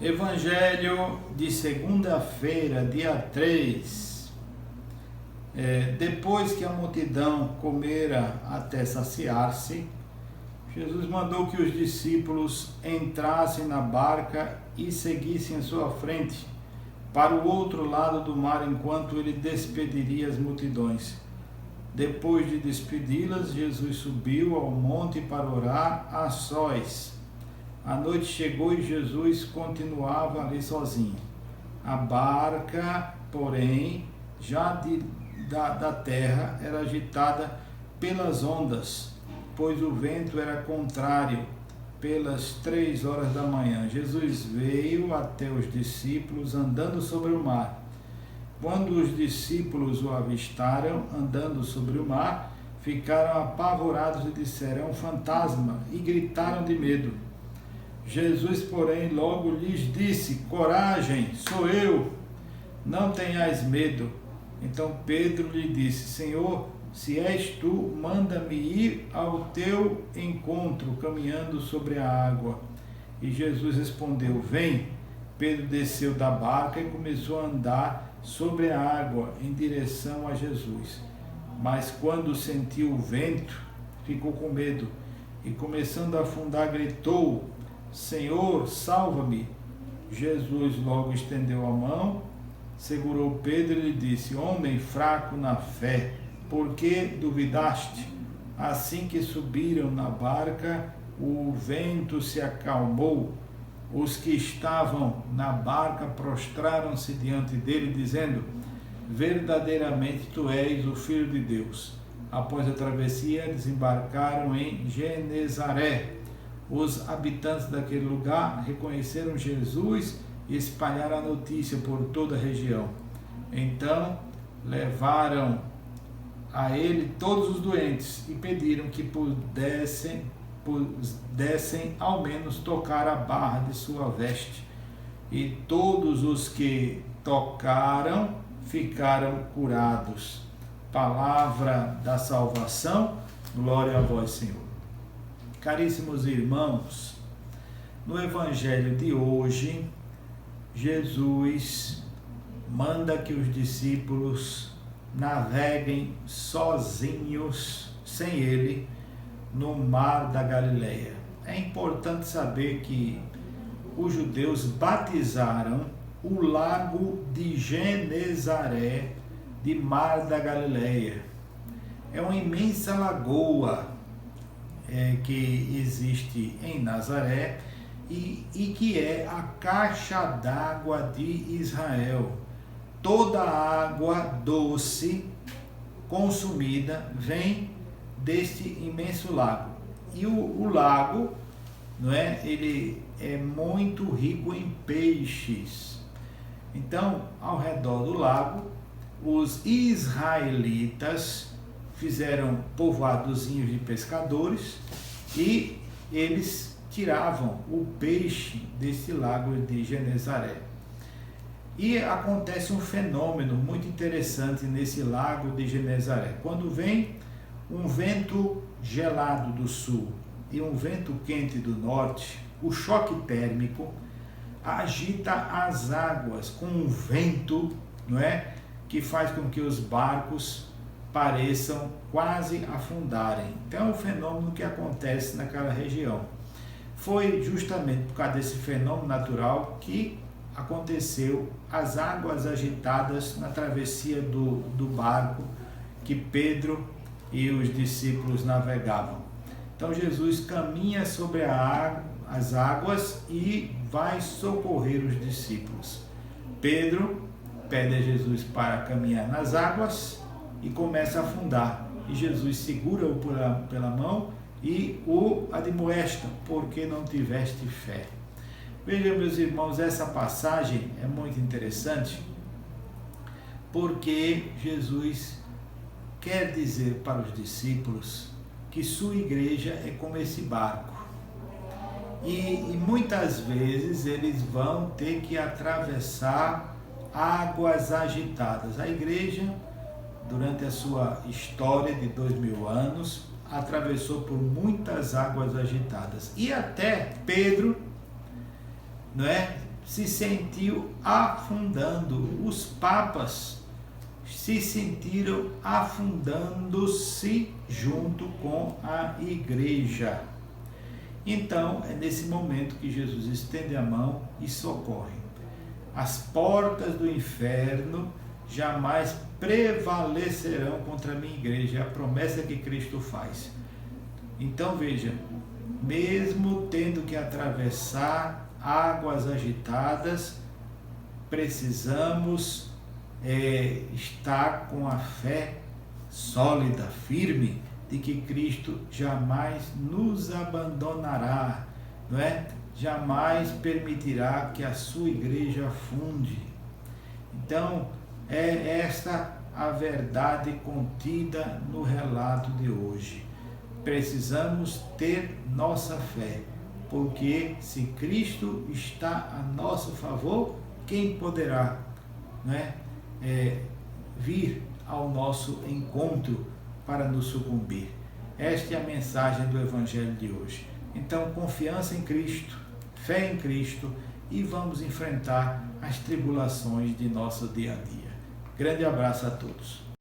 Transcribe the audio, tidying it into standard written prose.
Evangelho de segunda-feira, dia 3. Depois que a multidão comera até saciar-se, Jesus mandou que os discípulos entrassem na barca e seguissem à sua frente para o outro lado do mar, enquanto ele despediria as multidões. Depois de despedi-las, Jesus subiu ao monte para orar a sós. A noite chegou e Jesus continuava ali sozinho. A barca, porém, já da terra, era agitada pelas ondas, pois o vento era contrário. Pelas 3 horas da manhã, Jesus veio até os discípulos andando sobre o mar. Quando os discípulos o avistaram andando sobre o mar, ficaram apavorados e disseram: "É um fantasma", e gritaram de medo. Jesus, porém, logo lhes disse: "Coragem, sou eu, não tenhais medo." Então Pedro lhe disse: "Senhor, se és tu, manda-me ir ao teu encontro, caminhando sobre a água." E Jesus respondeu: "Vem." Pedro desceu da barca e começou a andar sobre a água em direção a Jesus. Mas quando sentiu o vento, ficou com medo e, começando a afundar, gritou: "Senhor, salva-me." Jesus logo estendeu a mão, segurou Pedro e lhe disse: "Homem fraco na fé, por que duvidaste?" Assim que subiram na barca, o vento se acalmou. Os que estavam na barca prostraram-se diante dele, dizendo: "Verdadeiramente tu és o Filho de Deus." Após a travessia, desembarcaram em Genezaré. Os habitantes daquele lugar reconheceram Jesus e espalharam a notícia por toda a região. Então levaram a ele todos os doentes e pediram que pudessem ao menos tocar a barra de sua veste. E todos os que tocaram ficaram curados. Palavra da salvação, glória a vós, Senhor. Caríssimos irmãos, no Evangelho de hoje, Jesus manda que os discípulos naveguem sozinhos, sem ele, no mar da Galileia. É importante saber que os judeus batizaram o lago de Genezaré de Mar da Galileia. É uma imensa lagoa que existe em Nazaré e que é a caixa d'água de Israel. Toda a água doce consumida vem deste imenso lago. E o lago, ele é muito rico em peixes. Então, ao redor do lago, os israelitas fizeram povoadozinhos de pescadores e eles tiravam o peixe desse lago de Genezaré. E acontece um fenômeno muito interessante nesse lago de Genezaré. Quando vem um vento gelado do sul e um vento quente do norte, o choque térmico agita as águas com um vento, que faz com que os barcos pareçam quase afundarem. Então é um fenômeno que acontece naquela região. Foi justamente por causa desse fenômeno natural que aconteceu as águas agitadas na travessia do barco que Pedro e os discípulos navegavam. Então Jesus caminha sobre as águas e vai socorrer os discípulos. Pedro pede a Jesus para caminhar nas águas e começa a afundar. E Jesus segura-o pela mão e o admoesta: "Porque não tiveste fé?" Vejam, meus irmãos, essa passagem é muito interessante porque Jesus quer dizer para os discípulos que sua igreja é como esse barco. E muitas vezes eles vão ter que atravessar águas agitadas. A igreja, durante a sua história de 2000 anos, atravessou por muitas águas agitadas. E até Pedro, se sentiu afundando, os papas se sentiram afundando-se junto com a igreja. Então, é nesse momento que Jesus estende a mão e socorre. As portas do inferno jamais prevalecerão contra a minha igreja, é a promessa que Cristo faz. Então veja, mesmo tendo que atravessar águas agitadas, precisamos estar com a fé sólida, firme, de que Cristo jamais nos abandonará, não é? Jamais permitirá que a sua igreja afunde. Então, é esta a verdade contida no relato de hoje. Precisamos ter nossa fé, porque se Cristo está a nosso favor, quem poderá, né, vir ao nosso encontro para nos sucumbir? Esta é a mensagem do Evangelho de hoje. Então, confiança em Cristo, fé em Cristo, e vamos enfrentar as tribulações de nosso dia a dia. Grande abraço a todos.